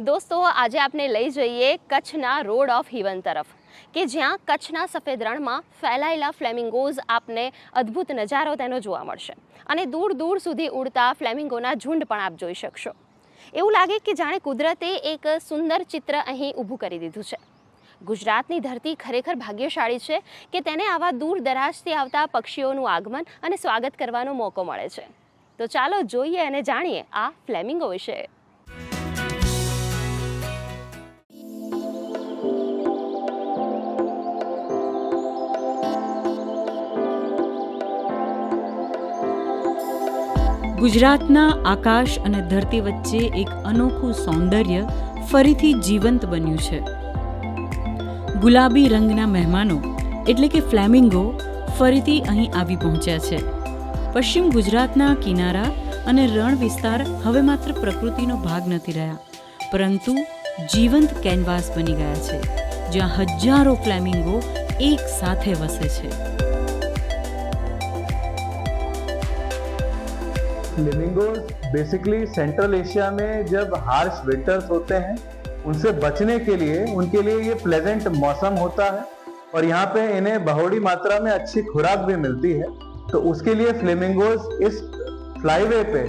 દોસ્તો, આજે આપણે લઈ જઈએ કચ્છના રોડ ઓફ હિવન તરફ કે જ્યાં કચ્છના સફેદ રણમાં ફેલાયેલા ફ્લેમિંગોઝ આપને અદ્ભુત નજારો તેનો જોવા મળશે અને દૂર દૂર સુધી ઉડતા ફ્લેમિંગોના ઝુંડ પણ આપ જોઈ શકશો. એવું લાગે કે જાણે કુદરતે એક સુંદર ચિત્ર અહીં ઊભું કરી દીધું છે. ગુજરાતની ધરતી ખરેખર ભાગ્યશાળી છે કે તેને આવા દૂર દરાજથી આવતા પક્ષીઓનું આગમન અને સ્વાગત કરવાનો મોકો મળે છે. તો ચાલો જોઈએ અને જાણીએ આ ફ્લેમિંગો વિશે. ગુજરાતના આકાશ અને ધરતી વચ્ચે એક અનોખું સૌંદર્ય ફરીથી જીવંત બન્યું છે. ગુલાબી રંગના મહેમાનો એટલે કે ફ્લેમિંગો ફરીથી અહીં આવી પહોંચ્યા છે. પશ્ચિમ ગુજરાતના કિનારા અને રણ વિસ્તાર હવે માત્ર પ્રકૃતિનો ભાગ નથી રહ્યા, પરંતુ જીવંત કેનવાસ બની ગયા છે, જ્યાં હજારો ફ્લેમિંગો એક સાથે વસે છે. फ्लेमिंगोज बेसिकली सेंट्रल एशिया में जब हार्श विंटर्स होते हैं उनसे बचने के लिए उनके लिए ये प्लेजेंट मौसम होता है और यहाँ पे इन्हें बहुड़ी मात्रा में अच्छी खुराक भी मिलती है. तो उसके लिए फ्लेमिंगोज इस फ्लाईवे पे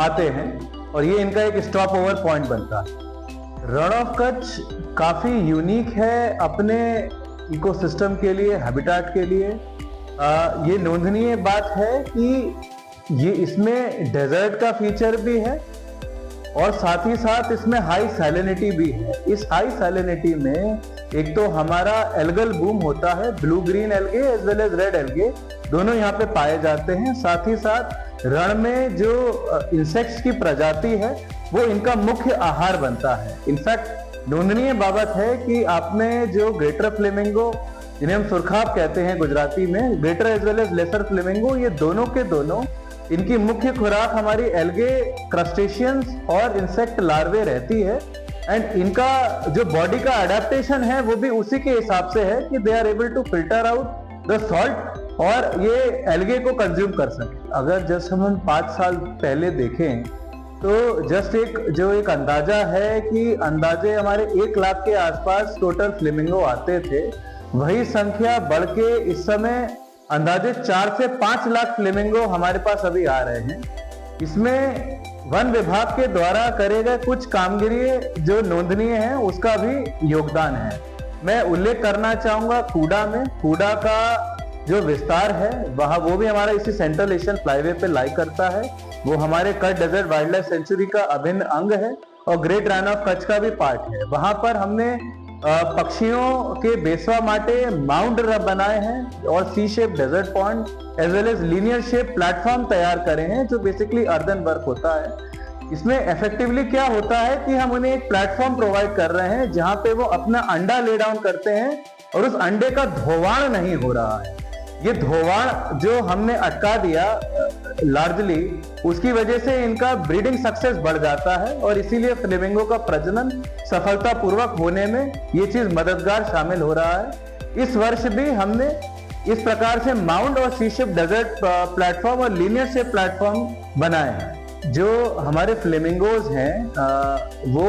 आते हैं और ये इनका एक स्टॉप ओवर पॉइंट बनता है. रण ऑफ कच्छ काफ़ी यूनिक है अपने इकोसिस्टम के लिए, हैबिटाट के लिए. ये नोंदनीय बात है कि ये इसमें डेजर्ट का फीचर भी है और साथ ही साथ इसमें हाई सैलिनिटी भी है. इस हाई सैलिनिटी में एक तो हमारा एल्गल बूम होता है, blue green algae as well as red algae दोनों यहाँ पे पाए जाते हैं. साथ ही साथ रण में जो इंसेक्ट्स की प्रजाति है वो इनका मुख्य आहार बनता है. इनफैक्ट नोंदनीय बाबत है कि आपने जो ग्रेटर फ्लेमिंगो, जिन्हें हम सुरखाब कहते हैं गुजराती में, greater as well as lesser flamingo, ये दोनों के दोनों इनकी मुख्य खुराक हमारी एल्गे, क्रस्टेशियंस और इंसेक्ट लार्वे रहती है. एंड इनका जो बॉडी का अडेप्टेशन है वो भी उसी के हिसाब से है कि they are able to filter out the salt और ये एल्गे को कंज्यूम कर सके. अगर जस्ट हम 5 साल पहले देखें तो जस्ट एक अंदाजा है कि अंदाजे हमारे 1 लाख के आसपास टोटल फ्लेमिंगो आते थे. वही संख्या बढ़ के इस समय अंदाजे 4 से 5 लाख फ्लेमिंगो हमारे पास अभी आ रहे हैं. इसमें वन विभाग के द्वारा करे गए कुछ कामगिरी जो नोंदनीय है उसका भी योगदान है. मैं उल्लेख करना चाहूंगा कूड़ा का जो विस्तार है वहाँ वो भी हमारा इसी सेंट्रल एशियन फ्लाईवे पे लाई करता है. वो हमारे Kutch desert wildlife sanctuary का अभिन्न अंग है और ग्रेट रन ऑफ कच्छ का भी पार्ट है. वहां पर हमने पक्षियों के बेसवा माटे माउंट बनाए हैं और C shape desert pond as well as linear shape platform तैयार करे हैं जो बेसिकली अर्दन वर्क होता है. इसमें इफेक्टिवली क्या होता है कि हम उन्हें एक प्लेटफॉर्म प्रोवाइड कर रहे हैं जहां पे वो अपना अंडा ले डाउन करते हैं और उस अंडे का धोवाण नहीं हो रहा है. ये धोवाण जो हमने अटका दिया लार्जली, उसकी वजह से इनका ब्रीडिंग सक्सेस बढ़ जाता है और इसीलिए फ्लेमिंगो का प्रजनन सफलतापूर्वक होने में ये चीज मददगार शामिल हो रहा है. इस वर्ष भी हमने इस प्रकार से माउंट और सी शेप डेजर्ट प्लेटफॉर्म और लीनियर शेप प्लेटफॉर्म बनाए हैं. जो हमारे फ्लेमिंगोज हैं वो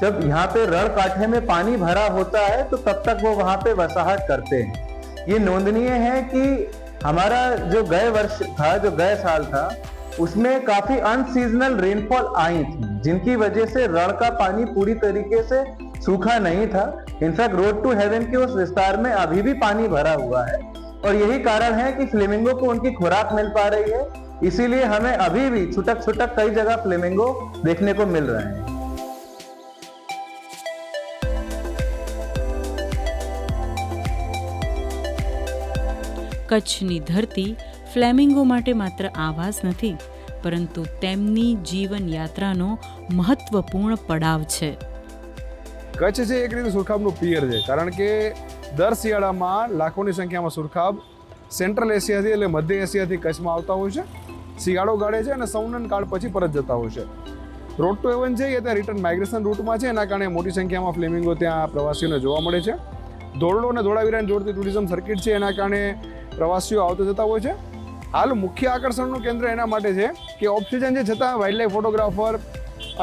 जब यहाँ पे रण काठे में पानी भरा होता है तो तब तक वो वहां पे वसाहट करते हैं. ये नोंदनीय है कि हमारा जो गए साल था उसमें काफी अनसीजनल रेनफॉल आई थी जिनकी वजह से रण का पानी पूरी तरीके से सूखा नहीं था. इनफैक्ट रोड टू हेवन के उस विस्तार में अभी भी पानी भरा हुआ है और यही कारण है कि फ्लेमिंगो को उनकी खुराक मिल पा रही है. इसीलिए हमें अभी भी छुटक कई जगह फ्लेमिंगो देखने को मिल रहे हैं. કચ્છની ધરતી ફ્લેમિંગો માટે માત્ર આવાસ નથી, પરંતુ તેમની જીવન યાત્રાનો મહત્વપૂર્ણ પડાવ છે. કચ્છ છે એક રીતે સુરખાબનું પિયર છે, કારણ કે દર શિયાળામાં લાખોની સંખ્યામાં સુરખાબ સેન્ટ્રલ એશિયાથી એટલે મધ્ય એશિયાથી કચ્છમાં આવતા હોય છે, શિયાળો ગાળે છે અને સૌનન કાળ પછી પરત જતા હોય છે. રોડ ટુ હેવન છે એ ત્યાં રિટર્ન માઇગ્રેશન રૂટમાં છે, એના કારણે મોટી સંખ્યામાં ફ્લેમિંગો ત્યાં પ્રવાસીઓને જોવા મળે છે. ધોરડો અને ધોળાવીરાને જોડતી ટુરિઝમ સર્કિટ છે, એના કારણે પ્રવાસીઓ આવતા જતા હોય છે. હાલ મુખ્ય આકર્ષણનું કેન્દ્ર એના માટે છે કે ઓફ સિઝન છે છતાં વાઇલ્ડ લાઈફ ફોટોગ્રાફર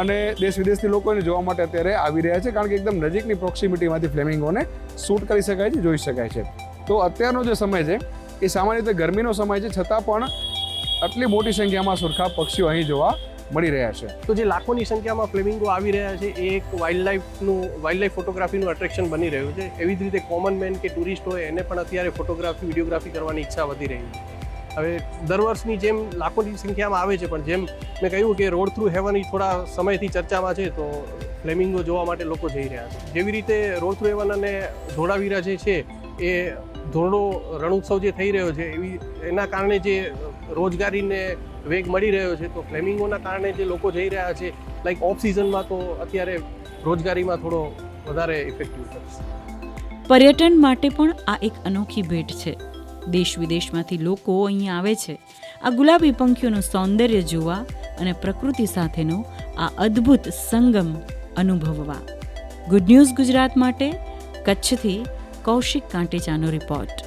અને દેશ વિદેશથી લોકો એને જોવા માટે અત્યારે આવી રહ્યા છે, કારણ કે એકદમ નજીકની પ્રોક્સિમિટીમાંથી ફ્લેમિંગોને શૂટ કરી શકાય છે, જોઈ શકાય છે. તો અત્યારનો જે સમય છે એ સામાન્ય રીતે ગરમીનો સમય છે, છતાં પણ આટલી મોટી સંખ્યામાં સુરખાબ પક્ષીઓ અહીં જોવા મળી રહ્યા છે. તો જે લાખોની સંખ્યામાં ફ્લેમિંગો આવી રહ્યા છે એ એક વાઇલ્ડ ફોટોગ્રાફીનું એટ્રેક્શન બની રહ્યું છે. એવી જ રીતે કોમન મેન કે ટુરિસ્ટ હોય એને પણ અત્યારે ફોટોગ્રાફી વિડીયોગ્રાફી કરવાની ઈચ્છા વધી રહી છે. હવે દર વર્ષની જેમ લાખોની સંખ્યામાં આવે છે, પણ જેમ મેં કહ્યું કે રોડ થ્રુ હેવન થોડા સમયથી ચર્ચામાં છે, તો ફ્લેમિંગો જોવા માટે લોકો જઈ રહ્યા છે. જેવી રીતે રોડ થ્રુ હેવન અને ધોળાવીરા જે છે એ ધોરડો રણોત્સવ જે થઈ રહ્યો છે એના કારણે જે રોજગારીને વેગ મળી રહ્યો છે, તો ફ્લેમિંગોના કારણે જે લોકો જઈ રહ્યા છે લાઈક ઓફ સિઝનમાં, તો અત્યારે રોજગારીમાં થોડો વધારે ઇફેક્ટિવ થશે. પર્યટન માટે પણ આ એક અનોખી ભેટ છે. દેશ વિદેશમાંથી લોકો અહીંયા આવે છે આ ગુલાબી પંખીઓનું સૌંદર્ય જોવા અને પ્રકૃતિ સાથેનો આ અદ્ભુત સંગમ અનુભવવા. ગુડ ન્યૂઝ ગુજરાત માટે કચ્છથી કૌશિક કાંટેચાનો રિપોર્ટ.